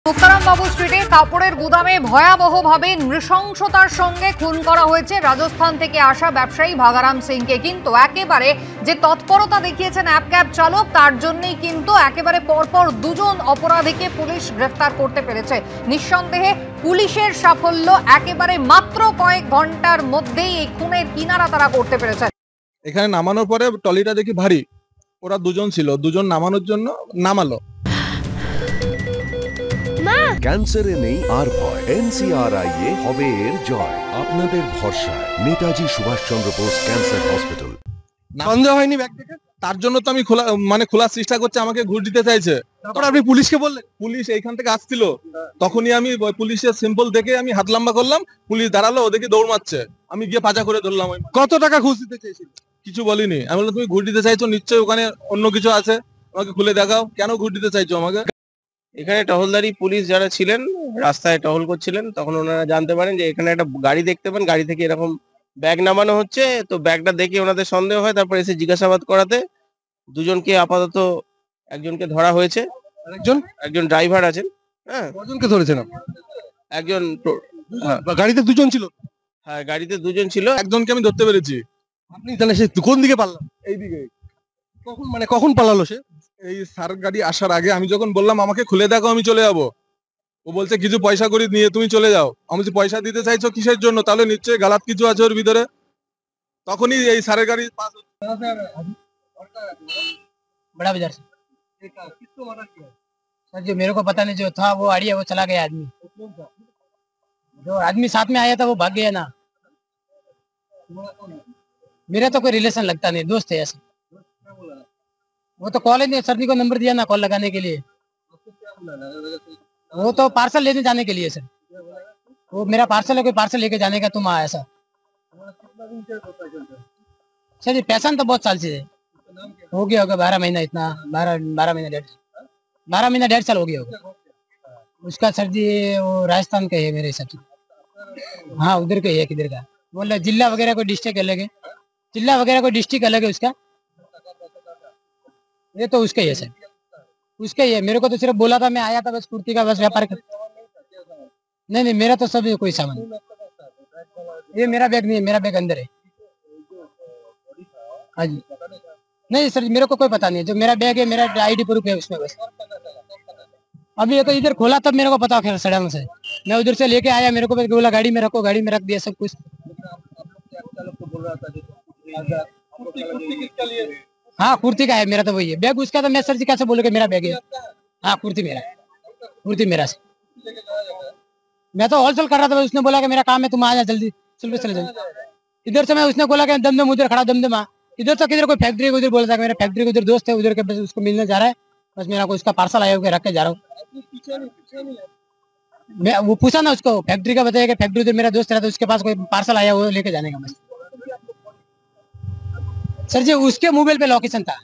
তুকারাম বাবু স্ট্রিটে কাপড়ের গুদামে ভয়াবহভাবে নৃশংসতার সঙ্গে খুন করা হয়েছে রাজস্থান থেকে আসা ব্যবসায়ী ভাগারাম সিংকে। কিন্তু একেবারে যে তৎপরতা দেখিয়েছেন অ্যাপ ক্যাব চালক, তার জন্যই কিন্তু একেবারে পরপর দুজন অপরাধীকে পুলিশ গ্রেফতার করতে পেরেছে। নিঃসন্দেহে পুলিশের সাফল্য, একেবারে মাত্র কয়েক ঘন্টার মধ্যেই এই খুনের কিনারা তারা করতে পেরেছে। এখানে নামানোর পরে টলিটা দেখি ভারী, ওরা দুজন ছিল, দুজন নামানোর জন্য নামালো। ক্যান্সারে নেই আর ভয়, NCRI হবে এর জয়। আপনাদের ভরসা নেতাজি সুভাষচন্দ্র বোস ক্যান্সার হসপিটাল। সন্দেহ হয়নি ব্যাগ থেকে, তার জন্য তো আমি খোলার চেষ্টা করছি, আমাকে ঘুষ দিতে চাইছে। তারপর আপনি পুলিশকে বললেন, পুলিশ এইখান থেকে আসছিল, তখনই আমি পুলিশের সিম্বল দেখে আমি হাত লম্বা করলাম, পুলিশ দাঁড়ালো, ওদেরকে দৌড় মারছে, আমি গিয়ে পাজা করে ধরলাম। কত টাকা ঘুষ দিতে চাইছিল? কিছু বলিনি। আমি বললাম তুমি ঘুষ দিতে চাইছো, নিশ্চয়ই ওখানে অন্য কিছু আছে, আমাকে খুলে দেখাও, কেন ঘুষ দিতে চাইছো আমাকে। এখানে টহলদারি পুলিশ যারা ছিলেন, রাস্তায় টহল করছিলেন, তখন ওনারা জানতে পারেন যে এখানে একটা গাড়ি দেখতে পান, গাড়ি থেকে এরকম ব্যাগ নামানো হচ্ছে। তো ব্যাগটা দেখে ওনাদের সন্দেহ হয়, তারপর এসে জিজ্ঞাসাবাদ করাতে দুজনকে আপাতত একজনকে ধরা হয়েছে, একজন ড্রাইভার আছেন। হ্যাঁ, কজনকে ধরেছেন? একজন গাড়িতে দুজন ছিল? হ্যাঁ, গাড়িতে দুজন ছিল। একজনকে আমি ধরতে পেরেছি। আপনি তাহলে সে কোন দিকে পালালো? এইদিকে। কখন পালালো সে? এই সার গাড়ি আসার আগে আমি যখন বললাম আমাকে খুলে দেখো আমি চলে যাবো, ও বলছে কিছু পয়সা করি নিয়ে তুমি চলে যাও। আমি বলছি পয়সা দিতে চাইছো কিসের জন্য? তাহলে নিশ্চয়ই গালাত কিছু আছে ওর ভিতরে। তখনই এই সারের গাড়ি পাস बड़ा बाजार से। सर जो मेरे को पता नहीं, जो था वो आड़ी है, वो चला गया आदमी। जो आदमी साथ में आया था वो भाग गया ना। मेरा तो कोई रिलेशन लगता नहीं, दोस्त है ऐसा। वो तो कॉल ही सर जी को नंबर दिया ना कॉल लगाने के लिए। वो तो पार्सल लेने जाने के लिए सर, वो मेरा पार्सल है, कोई पार्सल लेके जाने का, तुम आ ऐसा। सर जी पैसा तो बहुत साल से है, हो गया होगा 12 महीना, इतना 12 महीना 1.5 साल हो गया होगा उसका। सर जी वो राजस्थान का है मेरे हिसाब से। हाँ उधर का है, किधर का बोल रहे, जिला वगैरह कोई डिस्ट्रिक्ट अलग है, जिला वगैरह कोई डिस्ट्रिक्ट अलग है उसका। ये तो उसका ही है सर, उसका ही है। मेरे को तो सिर्फ बोला था, मैं आया था बस कुर्ती का बस व्यापार कर। नहीं मेरा तो सब कोई सामान, ये मेरा बैग नहीं है, मेरा बैग अंदर है। हाँ जी नहीं सर, मेरे को कोई पता नहीं है, जो मेरा बैग है मेरा आईडी प्रूफ है उसमें बस। अभी ये तो इधर खोला तब मेरे को पता फिर सडन से, मैं उधर से लेके आया, मेरे को बोला गाड़ी में रखो, गाड़ी में रख दिया सब कुछ। हाँ कुर्ती का है मेरा, तो वही है बैग उसका। तो मैं सर जी कैसे बोलोगे मेरा बैग है? हाँ कुर्ती मेरा से। मैं तो होलसेल कर रहा था, उसने बोला कि मेरा काम है, तुम आ जा जल्दी, चले जाओ। इधर से मैं, उसने बोला कि दमदम उधर खड़ा, दमदम इधर तो किधर कोई फैक्ट्री उधर बोला था, मेरा फैक्ट्री उधर दोस्त है उधर के, बस उसको मिलने जा रहा है, बस मेरा को उसका पार्सल आया हुआ रख के जा रहा हूँ। मैं वो पूछा ना उसको, फैक्ट्री का बताया कि फैक्ट्री उधर मेरा दोस्त रहता है, उसके पास कोई पार्सल आया हुआ लेके जाने का बस। सर जी उसके मोबाइल पे लोकेशन था।